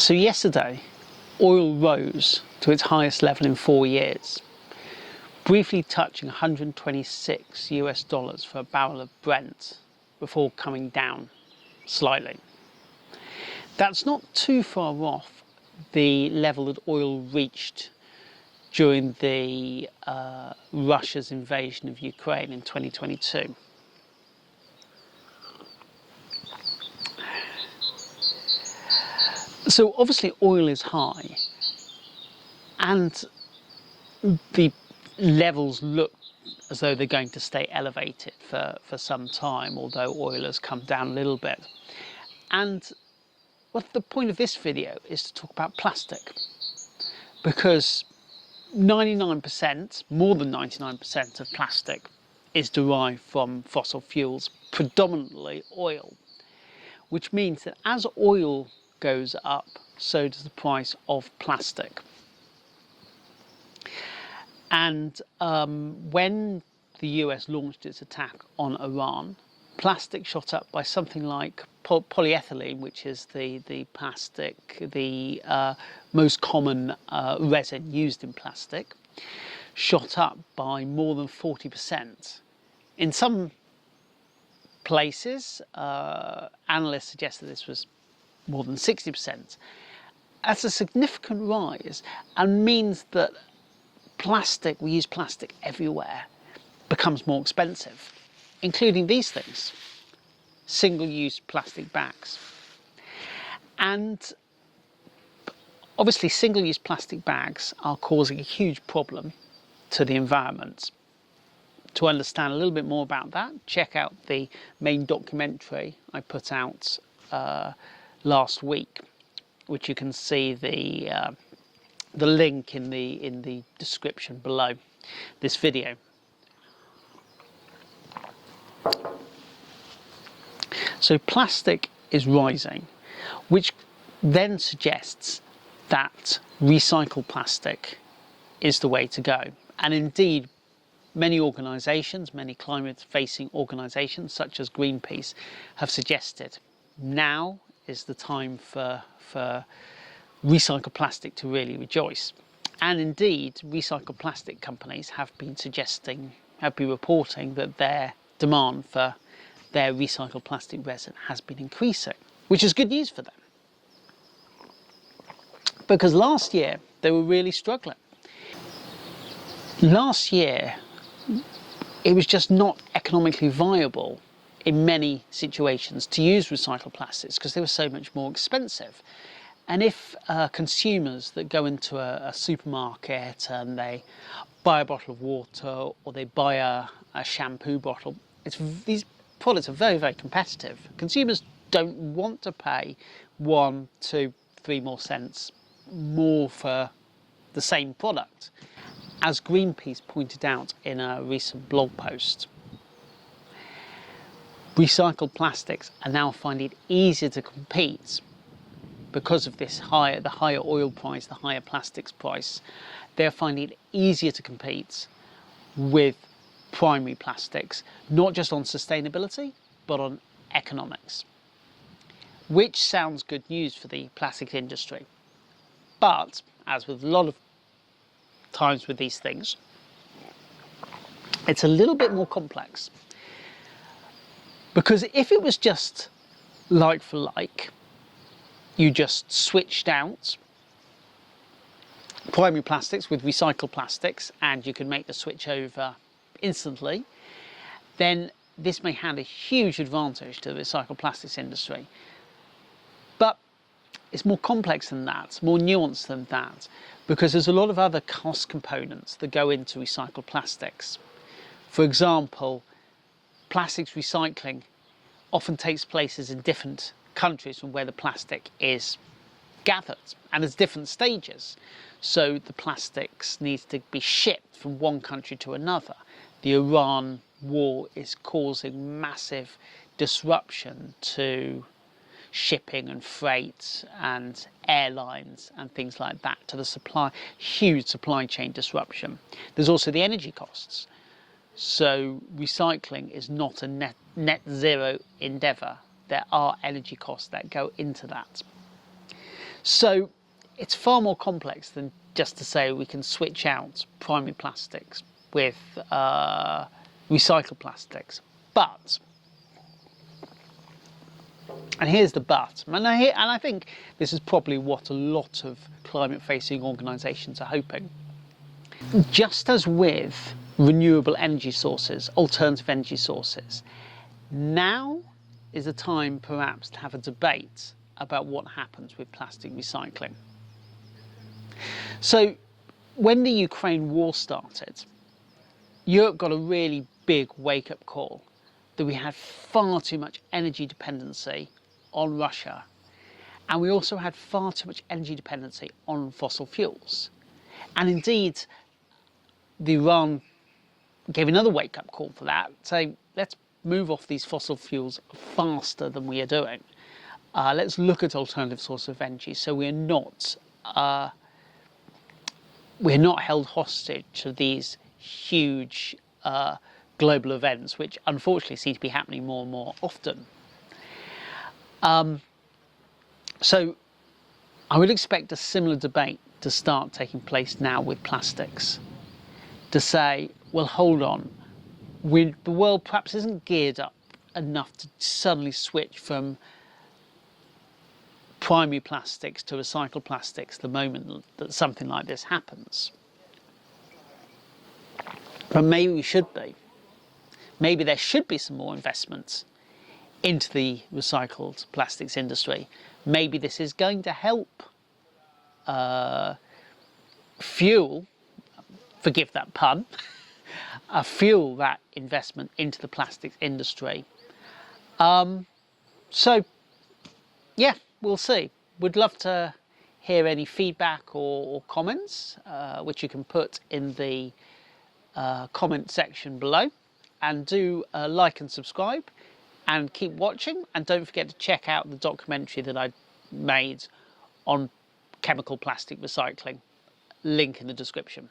So yesterday, oil rose to its highest level in 4 years, briefly touching $126 for a barrel of Brent before coming down slightly. That's not too far off the level that oil reached during the Russia's invasion of Ukraine in 2022. So obviously oil is high and the levels look as though they're going to stay elevated for some time, although oil has come down a little bit. And well, the point of this video is to talk about plastic, because 99%, more than 99% of plastic is derived from fossil fuels, predominantly oil, which means that as oil goes up, so does the price of plastic. And when the US launched its attack on Iran, plastic shot up by something like polyethylene, which is the plastic, the most common resin used in plastic, shot up by more than 40%. In some places, analysts suggested this was more than 60%. That's a significant rise and means that plastic, we use plastic everywhere, becomes more expensive, including these things, single-use plastic bags. And obviously single-use plastic bags are causing a huge problem to the environment. To understand a little bit more about that, check out the main documentary I put out last week, which you can see the link in the description below this video. So plastic is rising, which then suggests that recycled plastic is the way to go. And indeed, many organisations, many climate-facing organisations such as Greenpeace have suggested now is the time for recycled plastic to really rejoice. And indeed, recycled plastic companies have been reporting that their demand for their recycled plastic resin has been increasing, which is good news for them. Because last year, they were really struggling. Last year, it was just not economically viable in many situations to use recycled plastics because they were so much more expensive. And if consumers that go into a supermarket and they buy a bottle of water or they buy a shampoo bottle, these products are very, very competitive. Consumers don't want to pay 1, 2, 3 more cents more for the same product. As Greenpeace pointed out in a recent blog post, recycled plastics are now finding it easier to compete because of this the higher oil price, the higher plastics price. They're finding it easier to compete with primary plastics, not just on sustainability, but on economics, which sounds good news for the plastics industry. But, as with a lot of times with these things, it's a little bit more complex. Because if it was just like for like, you just switched out primary plastics with recycled plastics and you can make the switch over instantly, then this may hand a huge advantage to the recycled plastics industry. But it's more complex than that, more nuanced than that, because there's a lot of other cost components that go into recycled plastics. For example, plastics recycling often takes places in different countries from where the plastic is gathered, and there's different stages. So the plastics needs to be shipped from one country to another. The Iran war is causing massive disruption to shipping and freight and airlines and things like that, to the huge supply chain disruption. There's also the energy costs. So recycling is not a net zero endeavour. There are energy costs that go into that. So it's far more complex than just to say we can switch out primary plastics with recycled plastics. But, and here's the but, and I think this is probably what a lot of climate-facing organisations are hoping. Just as with renewable energy sources, alternative energy sources, now is a time perhaps to have a debate about what happens with plastic recycling. So when the Ukraine war started, Europe got a really big wake-up call that we had far too much energy dependency on Russia, and we also had far too much energy dependency on fossil fuels. And indeed, Iran gave another wake-up call for that, saying let's move off these fossil fuels faster than we are doing. Let's look at alternative sources of energy so we're not held hostage to these huge global events, which unfortunately seem to be happening more and more often. So I would expect a similar debate to start taking place now with plastics, to say, well, hold on, the world perhaps isn't geared up enough to suddenly switch from primary plastics to recycled plastics the moment that something like this happens. But maybe we should be. Maybe there should be some more investments into the recycled plastics industry. Maybe this is going to help fuel, forgive that pun, fuel that investment into the plastics industry. So, yeah, we'll see. Would love to hear any feedback or comments, which you can put in the comment section below. And do like and subscribe and keep watching. And don't forget to check out the documentary that I made on chemical plastic recycling. Link in the description.